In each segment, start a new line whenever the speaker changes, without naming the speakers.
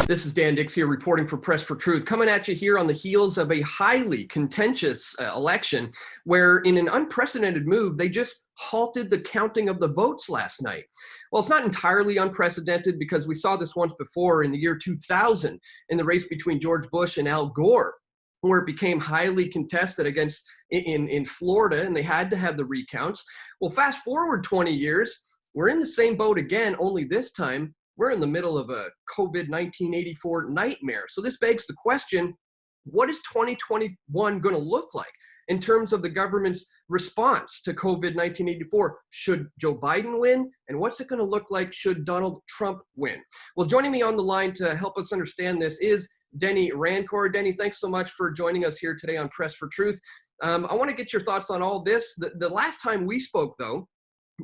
This is Dan Dix here reporting for Press for Truth, coming at you here on the heels of a highly contentious election where, in an unprecedented move, they just halted the counting of the votes last night. Well, it's not entirely unprecedented because we saw this once before in the year 2000 in the race between George Bush and Al Gore, where it became highly contested in Florida, and they had to have the recounts. Well, fast forward 20 years, we're in the same boat again, only this time we're in the middle of a COVID-19 84 nightmare. So this begs the question, what is 2021 going to look like in terms of the government's response to COVID-19 84? Should Joe Biden win? And what's it going to look like should Donald Trump win? Well, joining me on the line to help us understand this is Denis Rancourt. Denis, thanks so much for joining us here today on Press for Truth. I want to get your thoughts on all this. The last time we spoke, though,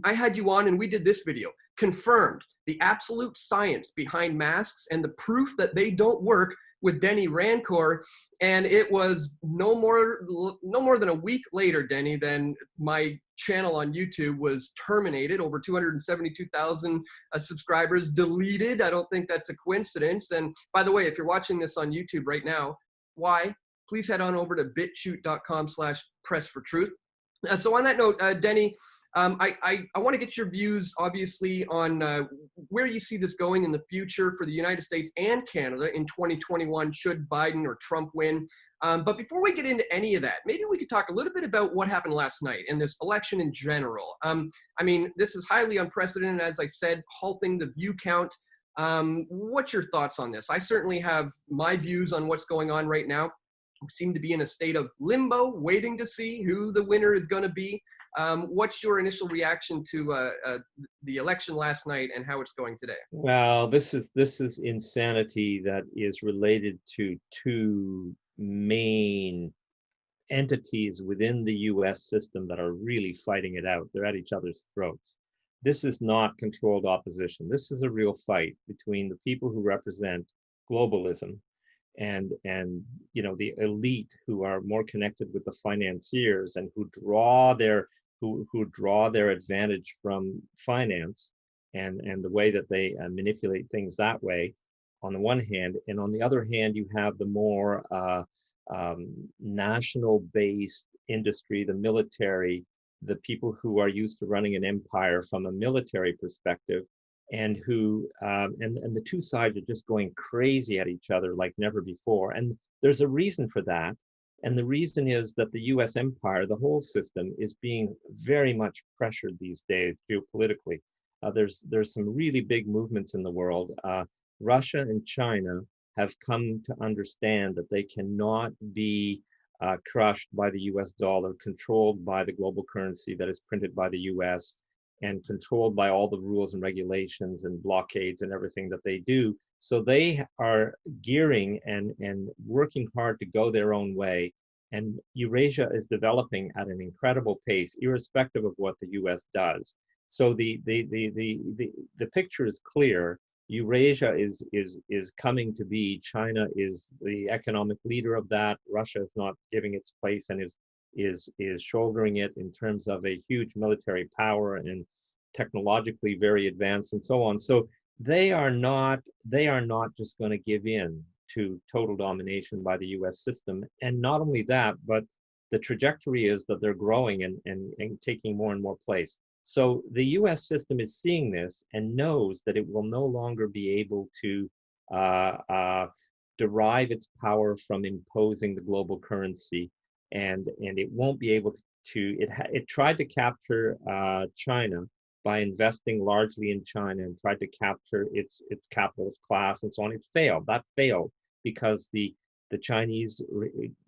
I had you on and we did this video, confirmed the absolute science behind masks and the proof that they don't work with Denis Rancourt. And it was no more than a week later, Denis, than my channel on YouTube was terminated. Over 272,000 subscribers deleted. I don't think that's a coincidence. And by the way, if you're watching this on YouTube right now, why? Please head on over to bitshoot.com/pressfortruth. So on that note, Denis, I want to get your views, obviously, on where you see this going in the future for the United States and Canada in 2021, should Biden or Trump win. But before we get into any of that, maybe we could talk a little bit about what happened last night and this election in general. I mean, this is highly unprecedented, as I said, halting the view count. What's your thoughts on this? I certainly have my views on what's going on right now. We seem to be in a state of limbo, waiting to see who the winner is going to be. What's your initial reaction to the election last night and how it's going today?
Well, this is insanity that is related to two main entities within the U.S. system that are really fighting it out. They're at each other's throats. This is not controlled opposition. This is a real fight between the people who represent globalism and the elite who are more connected with the financiers and who draw their advantage from finance and the way that they manipulate things that way on the one hand, and on the other hand you have the more national based industry, the military, the people who are used to running an empire from a military perspective, and who and the two sides are just going crazy at each other like never before. And there's a reason for that. And the reason is that the US empire, the whole system, is being very much pressured these days geopolitically. There's some really big movements in the world. Russia and China have come to understand that they cannot be crushed by the US dollar, controlled by the global currency that is printed by the US, and controlled by all the rules and regulations and blockades and everything that they do. So they are gearing and working hard to go their own way. And Eurasia is developing at an incredible pace, irrespective of what the US does. So the picture is clear. Eurasia is coming to be. China is the economic leader of that. Russia is not giving its place and is shouldering it in terms of a huge military power and technologically very advanced and so on. So they are not just going to give in to total domination by the US system. And not only that, but the trajectory is that they're growing and taking more and more place. So the US system is seeing this and knows that it will no longer be able to derive its power from imposing the global currency, and it won't be able to. It tried to capture China by investing largely in China and tried to capture its capitalist class and so on. It failed. That failed because the Chinese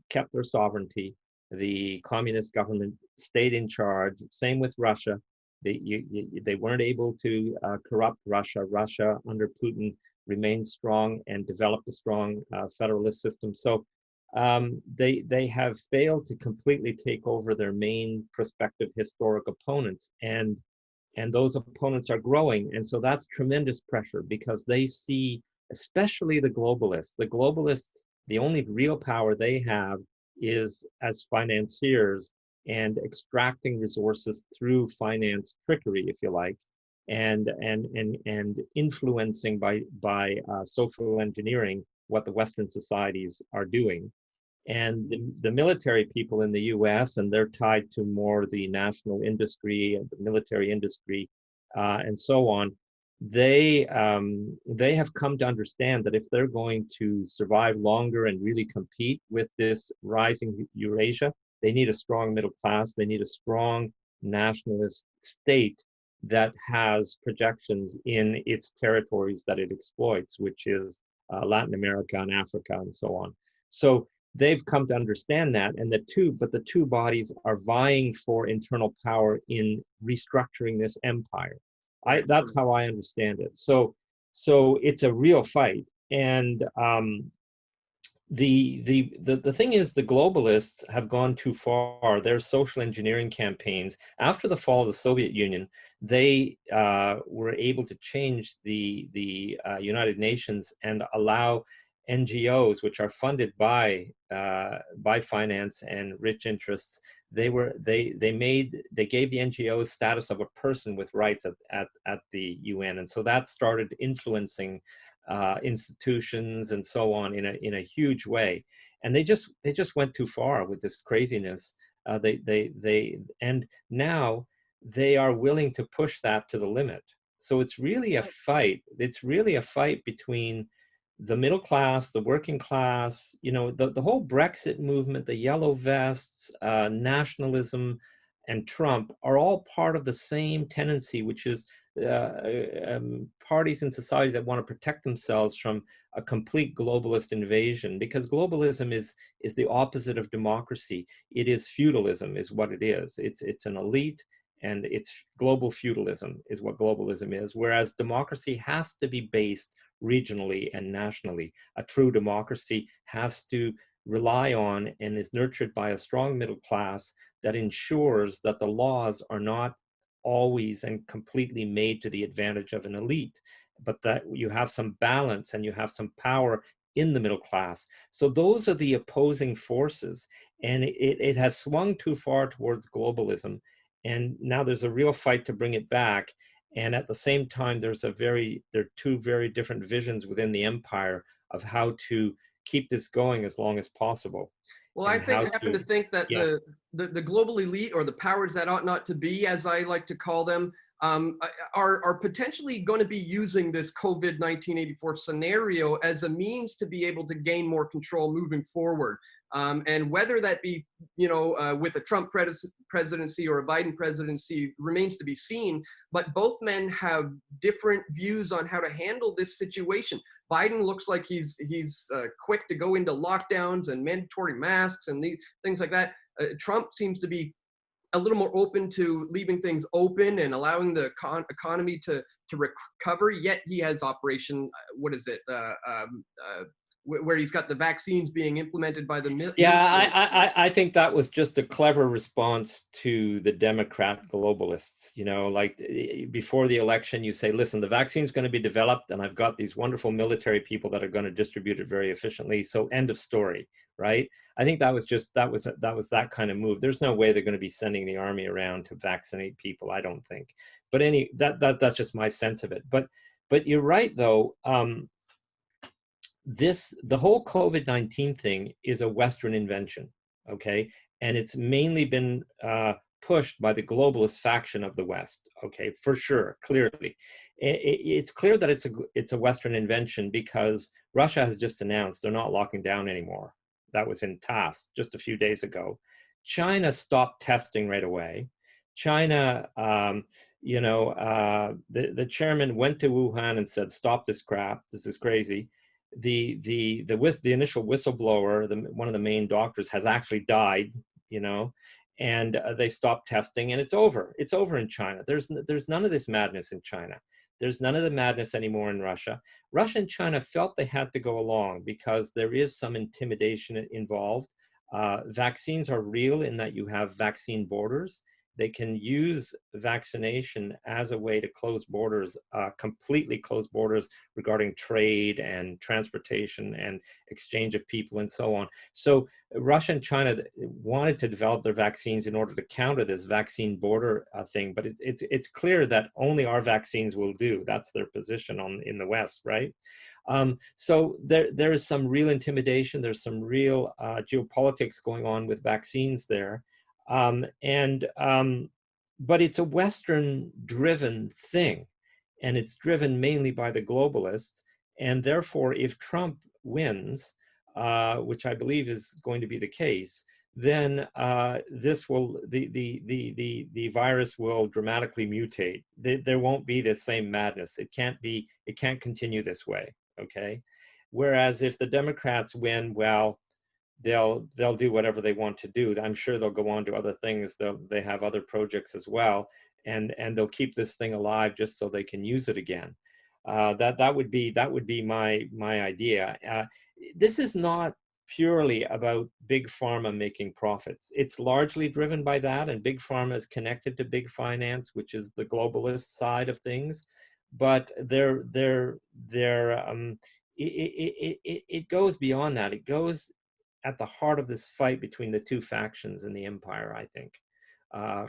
kept their sovereignty. The communist government stayed in charge. Same with Russia. They weren't able to corrupt Russia. Russia under Putin remained strong and developed a strong federalist system. So they have failed to completely take over their main prospective historic opponents, and those opponents are growing. And so that's tremendous pressure because they see, especially the globalists, the only real power they have is as financiers and extracting resources through finance trickery, if you like. and influencing by social engineering what the Western societies are doing. And the military people in the US, and they're tied to more the national industry and the military industry and so on, they have come to understand that if they're going to survive longer and really compete with this rising Eurasia, they need a strong middle class, they need a strong nationalist state that has projections in its territories that it exploits, which is Latin America and Africa and so on. So they've come to understand that, and the two bodies are vying for internal power in restructuring this empire. That's how I understand it. So it's a real fight, and the thing is, the globalists have gone too far. Their social engineering campaigns after the fall of the Soviet Union, they were able to change the United Nations and allow NGOs, which are funded by finance and rich interests. They gave the NGOs status of a person with rights at the UN, and so that started influencing institutions and so on in a huge way. And they just went too far with this craziness. And now they are willing to push that to the limit. So it's really a fight. It's really a fight between the middle class, the working class, the whole Brexit movement, the yellow vests, nationalism, and Trump are all part of the same tendency, which is parties in society that want to protect themselves from a complete globalist invasion, because globalism is the opposite of democracy. It is feudalism, is what it is. It's an elite, and it's global feudalism is what globalism is, whereas democracy has to be based regionally and nationally. A true democracy has to rely on and is nurtured by a strong middle class that ensures that the laws are not always and completely made to the advantage of an elite, but that you have some balance and you have some power in the middle class. So those are the opposing forces, and it has swung too far towards globalism, and now there's a real fight to bring it back. And at the same time, there are two very different visions within the empire of how to keep this going as long as possible.
Well, I happen to think that the global elite, or the powers that ought not to be, as I like to call them, are potentially going to be using this COVID-19 84 scenario as a means to be able to gain more control moving forward. And whether that be, with a Trump presidency or a Biden presidency remains to be seen. But both men have different views on how to handle this situation. Biden looks like he's quick to go into lockdowns and mandatory masks and things like that. Trump seems to be a little more open to leaving things open and allowing the economy to recover. Yet he has Operation, where he's got the vaccines being implemented by the military.
I think that was just a clever response to the Democrat globalists. Like before the election, you say, listen, the vaccine's going to be developed, and I've got these wonderful military people that are going to distribute it very efficiently. So end of story, right? I think that was that kind of move. There's no way they're going to be sending the army around to vaccinate people, I don't think. But that's just my sense of it. But you're right, though. The whole COVID-19 thing is a Western invention, okay? And it's mainly been pushed by the globalist faction of the West, okay, for sure, clearly. It's clear that it's a Western invention because Russia has just announced they're not locking down anymore. That was in TASS just a few days ago. China stopped testing right away. China, the chairman went to Wuhan and said, stop this crap, this is crazy. The initial whistleblower, one of the main doctors, has actually died, and they stopped testing, and it's over. It's over in China. There's none of this madness in China. There's none of the madness anymore in Russia. Russia and China felt they had to go along because there is some intimidation involved. Vaccines are real in that you have vaccine borders, they can use vaccination as a way to close borders, completely close borders regarding trade and transportation and exchange of people and so on. So Russia and China wanted to develop their vaccines in order to counter this vaccine border thing, but it's clear that only our vaccines will do. That's their position in the West, right? So there is some real intimidation. There's some real geopolitics going on with vaccines there. But it's a Western-driven thing, and it's driven mainly by the globalists. And therefore, if Trump wins, which I believe is going to be the case, then the virus will dramatically mutate. There won't be the same madness. It can't continue this way. Okay. Whereas if the Democrats win, well, they'll do whatever they want to do. I'm sure they'll go on to other things. They have other projects as well, and they'll keep this thing alive just so they can use it again. That would be my idea. This is not purely about big pharma making profits. It's largely driven by that, and big pharma is connected to big finance, which is the globalist side of things. But it goes beyond that. It goes at the heart of this fight between the two factions in the empire, I think,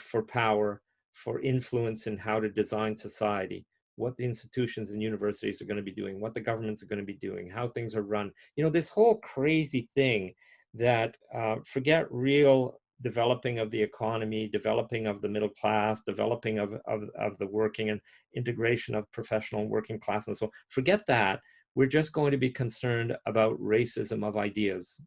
for power, for influence in how to design society, what the institutions and universities are going to be doing, what the governments are going to be doing, how things are run. You know, this whole crazy thing that forget real developing of the economy, developing of the middle class, developing of the working and integration of professional and working class and so on. Forget that. We're just going to be concerned about racism of ideas,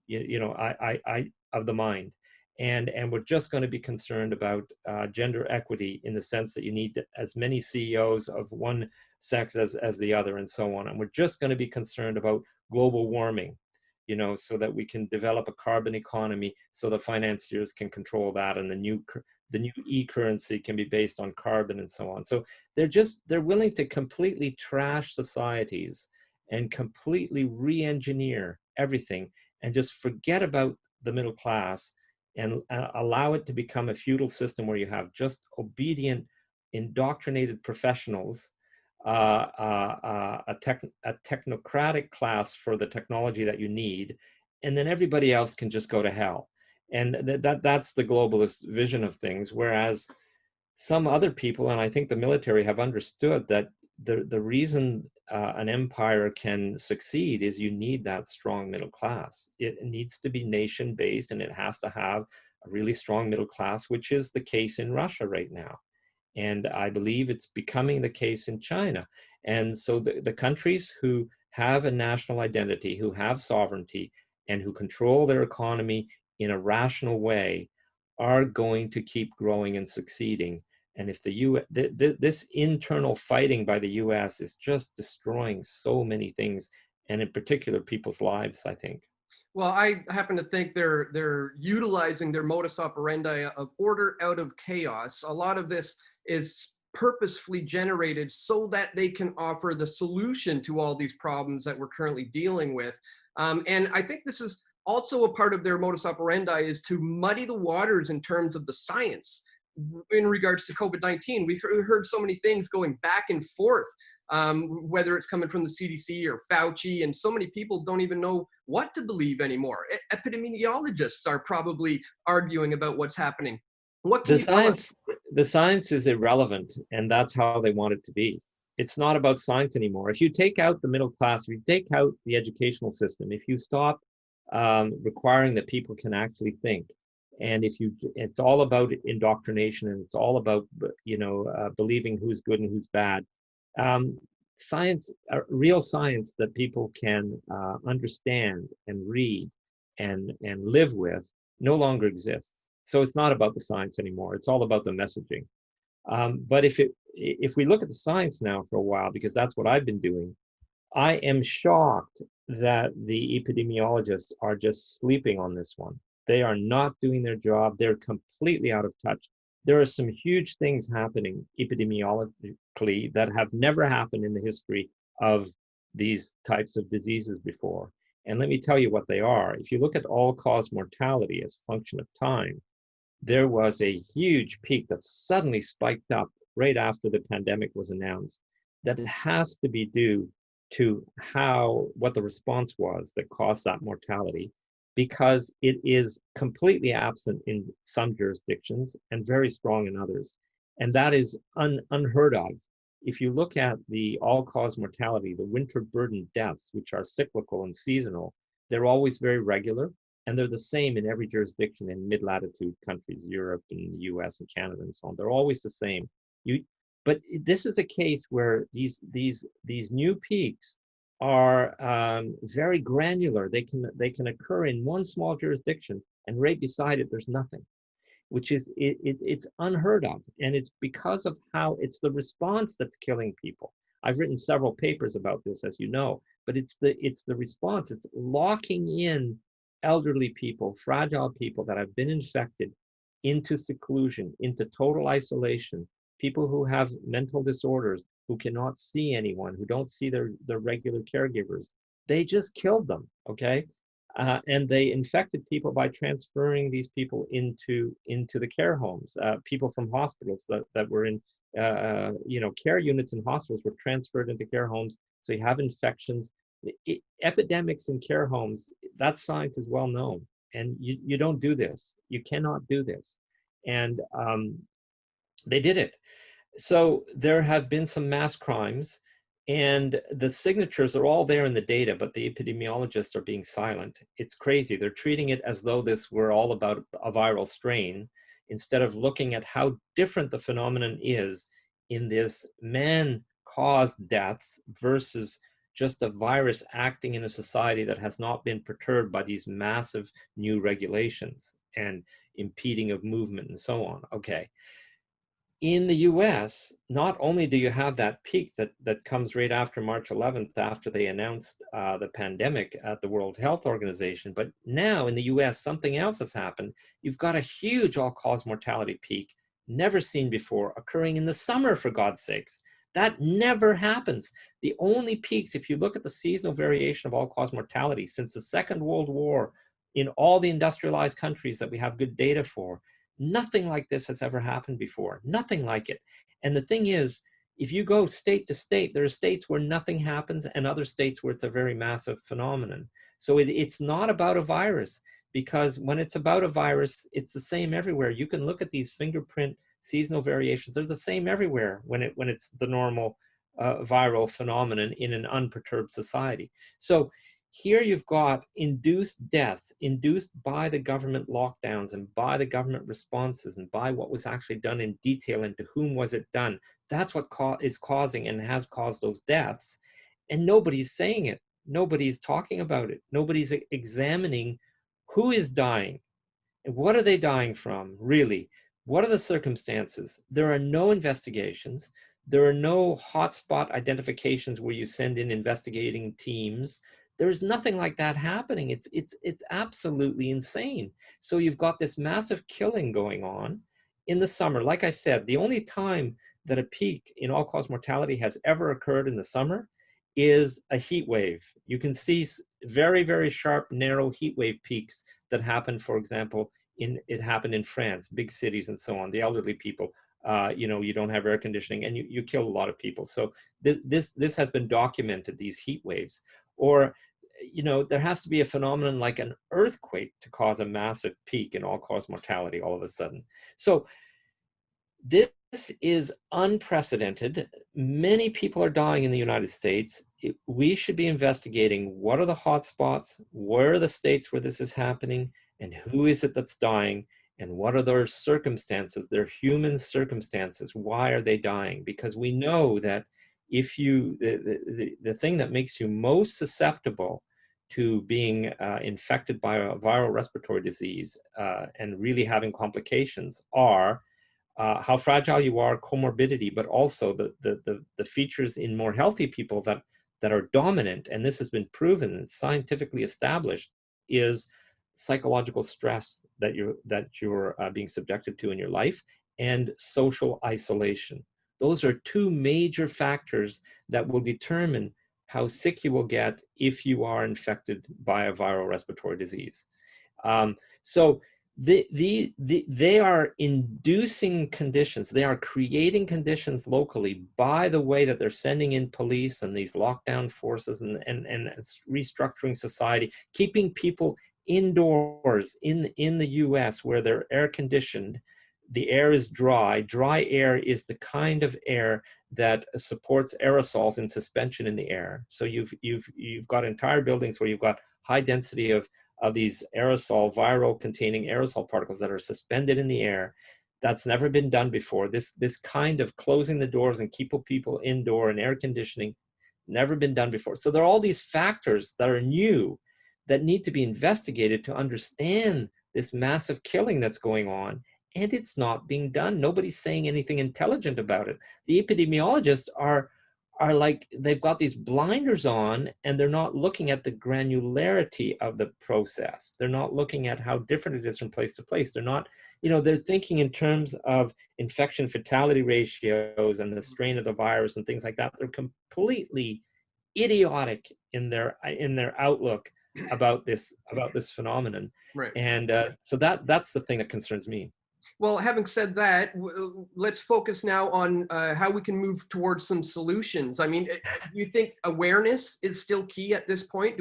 of the mind. And we're just going to be concerned about gender equity in the sense that you need as many CEOs of one sex as the other and so on. And we're just going to be concerned about global warming, so that we can develop a carbon economy so the financiers can control that, and the new e-currency can be based on carbon and so on. So they're willing to completely trash societies and completely re-engineer everything and just forget about the middle class and allow it to become a feudal system where you have just obedient, indoctrinated professionals, a technocratic class for the technology that you need, and then everybody else can just go to hell. And that's the globalist vision of things. Whereas some other people, and I think the military, have understood that the reason an empire can succeed is you need that strong middle class. It needs to be nation-based, and it has to have a really strong middle class, which is the case in Russia right now. And I believe it's becoming the case in China. And so the countries who have a national identity, who have sovereignty, and who control their economy in a rational way are going to keep growing and succeeding. And if this internal fighting by the US is just destroying so many things, and in particular people's lives, I think.
Well, I happen to think they're utilizing their modus operandi of order out of chaos. A lot of this is purposefully generated so that they can offer the solution to all these problems that we're currently dealing with. And I think this is also a part of their modus operandi, is to muddy the waters in terms of the science in regards to COVID-19. We've heard so many things going back and forth, whether it's coming from the CDC or Fauci, and so many people don't even know what to believe anymore. Epidemiologists are probably arguing about what's happening. What can you tell us?
The science is irrelevant, and that's how they want it to be. It's not about science anymore. If you take out the middle class, if you take out the educational system, if you stop requiring that people can actually think, and it's all about indoctrination, and it's all about believing who's good and who's bad. Science, real science that people can understand and read and live with, no longer exists. So it's not about the science anymore. It's all about the messaging. But if we look at the science now for a while, because that's what I've been doing, I am shocked that the epidemiologists are just sleeping on this one. They are not doing their job. They're completely out of touch. There are some huge things happening epidemiologically that have never happened in the history of these types of diseases before. And let me tell you what they are. If you look at all-cause mortality as a function of time, there was a huge peak that suddenly spiked up right after the pandemic was announced. That has to be due to what the response was that caused that mortality, because it is completely absent in some jurisdictions and very strong in others. And that is unheard of. If you look at the all-cause mortality, the winter burden deaths, which are cyclical and seasonal, they're always very regular, and they're the same in every jurisdiction in mid-latitude countries, Europe and the US and Canada and so on. They're always the same. But this is a case where these new peaks are very granular. They can occur in one small jurisdiction, and right beside it, there's nothing, which is it's unheard of. And it's because of how it's the response that's killing people. I've written several papers about this, as you know, but it's the response. It's locking in elderly people, fragile people that have been infected into seclusion, into total isolation, people who have mental disorders, who cannot see anyone, who don't see their regular caregivers. They just killed them, okay? And they infected people by transferring these people into the care homes. People from hospitals that were in care units in hospitals were transferred into care homes. So you have infections. Epidemics in care homes, that science is well known. And you don't do this. You cannot do this. And they did it. So there have been some mass crimes, and the signatures are all there in the data, but the epidemiologists are being silent. It's crazy. They're treating it as though this were all about a viral strain, instead of looking at how different the phenomenon is in this man-caused deaths versus just a virus acting in a society that has not been perturbed by these massive new regulations and impeding of movement and so on. Okay. In the US, not only do you have that peak that comes right after March 11th, after they announced the pandemic at the World Health Organization, but now in the US, something else has happened. You've got a huge all-cause mortality peak, never seen before, occurring in the summer, for God's sakes. That never happens. The only peaks, if you look at the seasonal variation of all-cause mortality since the Second World War in all the industrialized countries that we have good data for, nothing like this has ever happened before. Nothing like it. And the thing is, if you go state to state, there are states where nothing happens and other states where it's a very massive phenomenon. So it's not about a virus, because when it's about a virus, it's the same everywhere. You can look at these fingerprint seasonal variations. They're the same everywhere when it's the normal viral phenomenon in an unperturbed society. So here you've got induced deaths induced by the government lockdowns and by the government responses and by what was actually done in detail and to whom was it done. That's what is causing and has caused those deaths. And nobody's saying it. Nobody's talking about it. Nobody's examining who is dying and what are they dying from, really? What are the circumstances? There are no investigations. There are no hotspot identifications where you send in investigating teams. There's nothing like that happening. It's absolutely insane. So you've got this massive killing going on in the summer. Like I said, the only time that a peak in all-cause mortality has ever occurred in the summer is a heat wave. You can see very, very sharp, narrow heat wave peaks that happen, for example, it happened in France, big cities and so on. The elderly people, you don't have air conditioning and you kill a lot of people. So this has been documented, these heat waves. Or there has to be a phenomenon like an earthquake to cause a massive peak in all-cause mortality all of a sudden. So this is unprecedented. Many people are dying in the United States. We should be investigating what are the hotspots, where are the states where this is happening, and who is it that's dying, and what are their circumstances, their human circumstances. Why are they dying? Because we know that if the thing that makes you most susceptible to being infected by a viral respiratory disease and really having complications are how fragile you are, comorbidity, but also the features in more healthy people that are dominant, and this has been proven and scientifically established, is psychological stress that you're being subjected to in your life, and social isolation. Those are two major factors that will determine how sick you will get if you are infected by a viral respiratory disease. So they are inducing conditions. They are creating conditions locally by the way that they're sending in police and these lockdown forces and restructuring society, keeping people indoors in the US where they're air conditioned. The air is dry. Dry air is the kind of air that supports aerosols in suspension in the air. So you've got entire buildings where you've got high density of these aerosol, viral containing aerosol particles that are suspended in the air. That's never been done before. This kind of closing the doors and keeping people indoor and air conditioning, never been done before. So there are all these factors that are new that need to be investigated to understand this massive killing that's going on. And it's not being done. Nobody's saying anything intelligent about it. The epidemiologists are like, they've got these blinders on and they're not looking at the granularity of the process. They're not looking at how different it is from place to place. They're not, they're thinking in terms of infection fatality ratios and the strain of the virus and things like that. They're completely idiotic in their outlook about this phenomenon.
Right.
And so that's the thing that concerns me.
Well, having said that, let's focus now on how we can move towards some solutions. I mean, do you think awareness is still key at this point?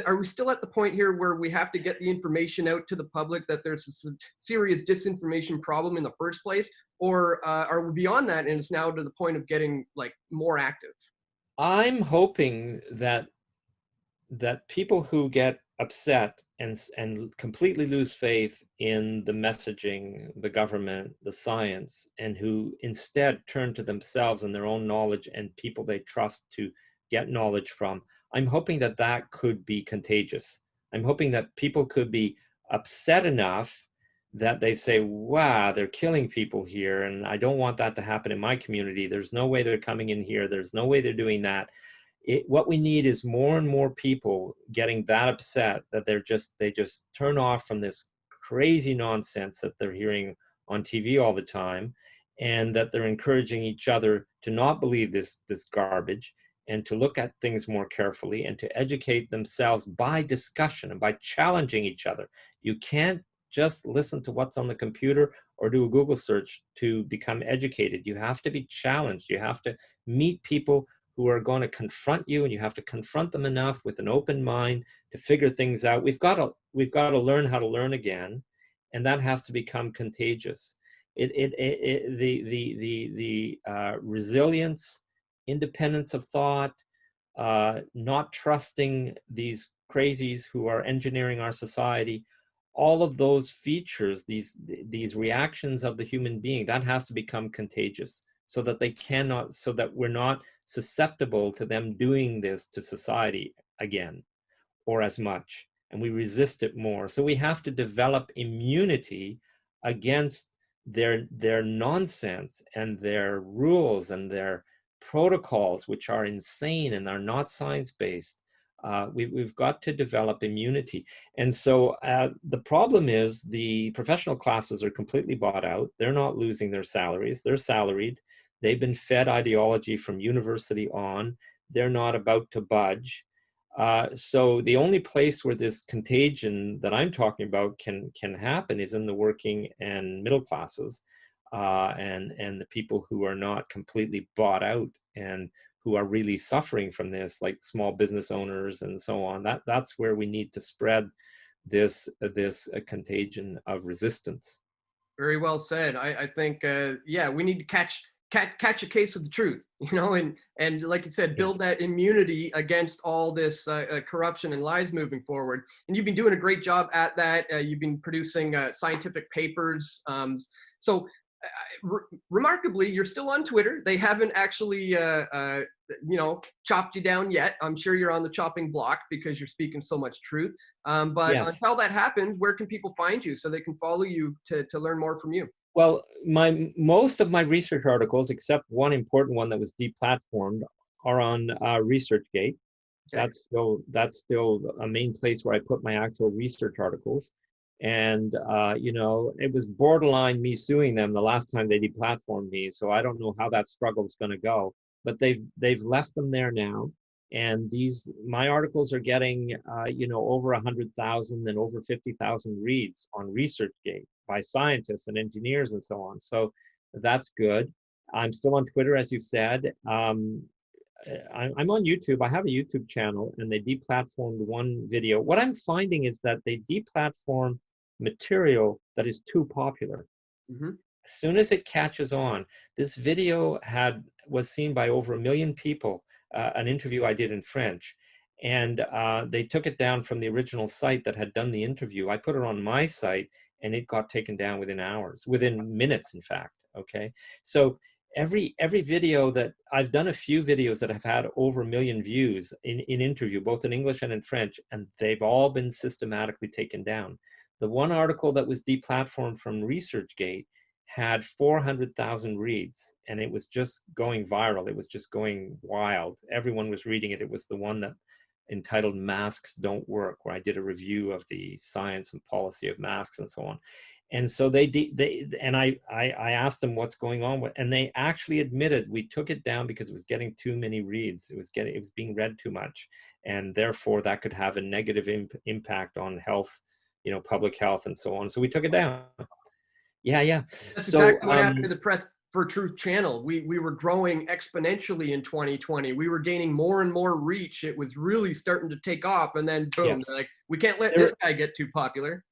Are we still at the point here where we have to get the information out to the public that there's a serious disinformation problem in the first place? Or are we beyond that and it's now to the point of getting like more active?
I'm hoping that people who get upset and completely lose faith in the messaging, the government, the science, and who instead turn to themselves and their own knowledge and people they trust to get knowledge from, I'm hoping that that could be contagious. I'm hoping that people could be upset enough that they say, wow, they're killing people here, and I don't want that to happen in my community. There's no way they're coming in here. There's no way they're doing that. What we need is more and more people getting that upset that they just turn off from this crazy nonsense that they're hearing on TV all the time, and that they're encouraging each other to not believe this garbage and to look at things more carefully and to educate themselves by discussion and by challenging each other. You can't just listen to what's on the computer or do a Google search to become educated. You have to be challenged. You have to meet people who are going to confront you, and you have to confront them enough with an open mind to figure things out. We've got to learn how to learn again, and that has to become contagious. The resilience, independence of thought, not trusting these crazies who are engineering our society, all of those features, these reactions of the human being, that has to become contagious so that we're not susceptible to them doing this to society again or as much, and we resist it more. So we have to develop immunity against their nonsense and their rules and their protocols, which are insane and are not science-based. We've got to develop immunity. And so the problem is the professional classes are completely bought out. They're not losing their salaries. They're salaried. They've been fed ideology from university on. They're not about to budge. So the only place where this contagion that I'm talking about can happen is in the working and middle classes, and the people who are not completely bought out and who are really suffering from this, like small business owners and so on. That's where we need to spread this contagion of resistance.
Very well said. I think, yeah, we need to catch a case of the truth, and like you said, build that immunity against all this corruption and lies moving forward. And you've been doing a great job at that. You've been producing scientific papers. Remarkably, you're still on Twitter. They haven't actually, chopped you down yet. I'm sure you're on the chopping block because you're speaking so much truth. But yes, until that happens, where can people find you so they can follow you to learn more from you?
Well, most of my research articles, except one important one that was deplatformed, are on ResearchGate. Okay. That's still a main place where I put my actual research articles. And it was borderline me suing them the last time they deplatformed me. So I don't know how that struggle is going to go. But they've left them there now. And my articles are getting, over 100,000 and over 50,000 reads on ResearchGate by scientists and engineers and so on. So that's good. I'm still on Twitter, as you said. I'm on YouTube. I have a YouTube channel, and they deplatformed one video. What I'm finding is that they deplatform material that is too popular.
Mm-hmm.
As soon as it catches on, this video was seen by over 1 million people, an interview I did in French, and they took it down from the original site that had done the interview. I put it on my site, and it got taken down within hours, within minutes, in fact. Okay, so every video that I've done, a few videos that have had over 1 million views in interview, both in English and in French, and they've all been systematically taken down. The one article that was deplatformed from ResearchGate had 400,000 reads, and it was just going viral. It was just going wild. Everyone was reading it. It was the one that entitled "Masks Don't Work," where I did a review of the science and policy of masks and so on. And so I asked them what's going on with, and they actually admitted we took it down because it was getting too many reads. It was being read too much, and therefore that could have a negative impact on health, public health and so on. So we took it down. Yeah.
That's exactly what happened to the Press for Truth channel. We were growing exponentially in 2020. We were gaining more and more reach. It was really starting to take off, and then boom,
Yes.
like, we can't let this guy get too popular.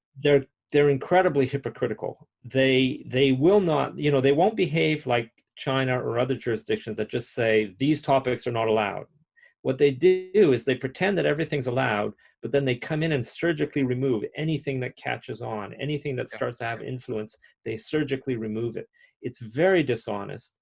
They're incredibly hypocritical. They will not, they won't behave like China or other jurisdictions that just say these topics are not allowed. What they do is they pretend that everything's allowed, but then they come in and surgically remove anything that catches on, anything that starts to have influence. They surgically remove it. It's very dishonest.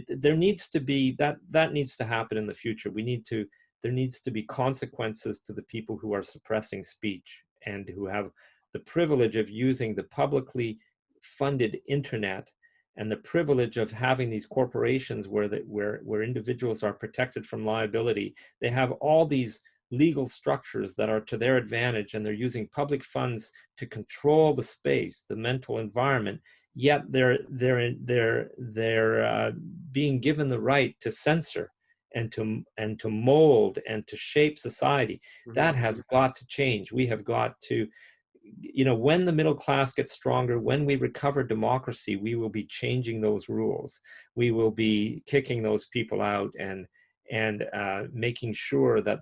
There needs to be that needs to happen in the future. There needs to be consequences to the people who are suppressing speech and who have the privilege of using the publicly funded internet and the privilege of having these corporations where individuals are protected from liability. They have all these legal structures that are to their advantage, and they're using public funds to control the space, the mental environment. Yet they're being given the right to censor and to mold and to shape society.
Mm-hmm.
That has got to change. We have got to. When the middle class gets stronger, when we recover democracy, we will be changing those rules. We will be kicking those people out and making sure that,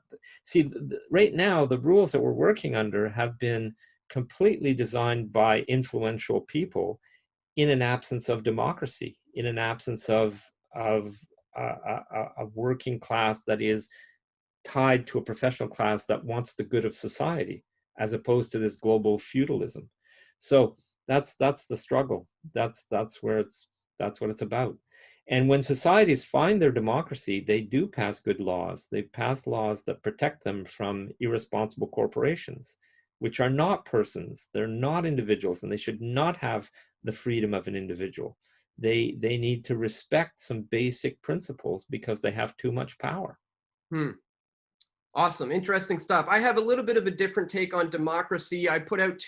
right now, the rules that we're working under have been completely designed by influential people in an absence of democracy, in an absence of a working class that is tied to a professional class that wants the good of society, as opposed to this global feudalism. So that's the struggle. That's what it's about. And when societies find their democracy, they do pass good laws. They pass laws that protect them from irresponsible corporations, which are not persons. They're not individuals, and they should not have the freedom of an individual. They need to respect some basic principles because they have too much power.
Awesome. Interesting stuff. I have a little bit of a different take on democracy. I put out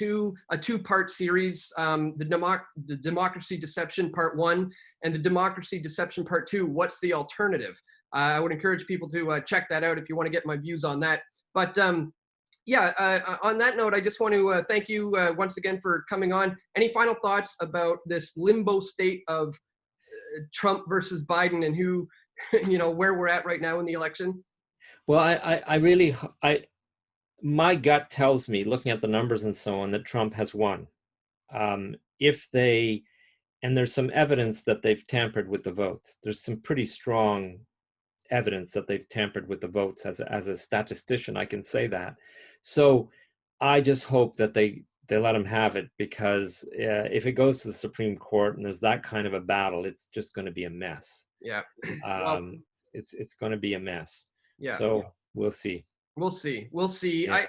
a two-part series, the Democracy Deception Part 1 and the Democracy Deception Part 2, What's the Alternative? I would encourage people to check that out if you want to get my views on that. But on that note, I just want to thank you once again for coming on. Any final thoughts about this limbo state of Trump versus Biden and who, where we're at right now in the election?
Well, my gut tells me, looking at the numbers and so on, that Trump has won. And there's some evidence that they've tampered with the votes. There's some pretty strong evidence that they've tampered with the votes. As a statistician, I can say that. So I just hope that they let him have it, because if it goes to the Supreme Court and there's that kind of a battle, it's just going to be a mess.
Yeah.
It's going to be a mess.
Yeah.
So we'll see.
We'll see.
Yeah.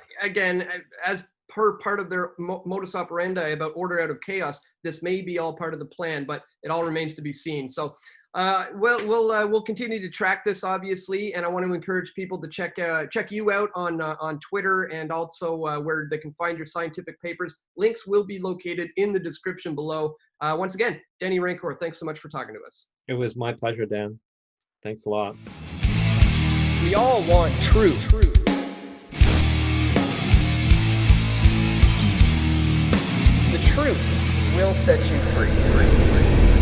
As per part of their modus operandi about order out of chaos, this may be all part of the plan, but it all remains to be seen. So we'll continue to track this, obviously, and I want to encourage people to check you out on Twitter, and also where they can find your scientific papers. Links will be located in the description below. Once again, Denis Rancourt, thanks so much for talking to us.
It was my pleasure, Dan. Thanks a lot.
We all want truth. The truth will set you free.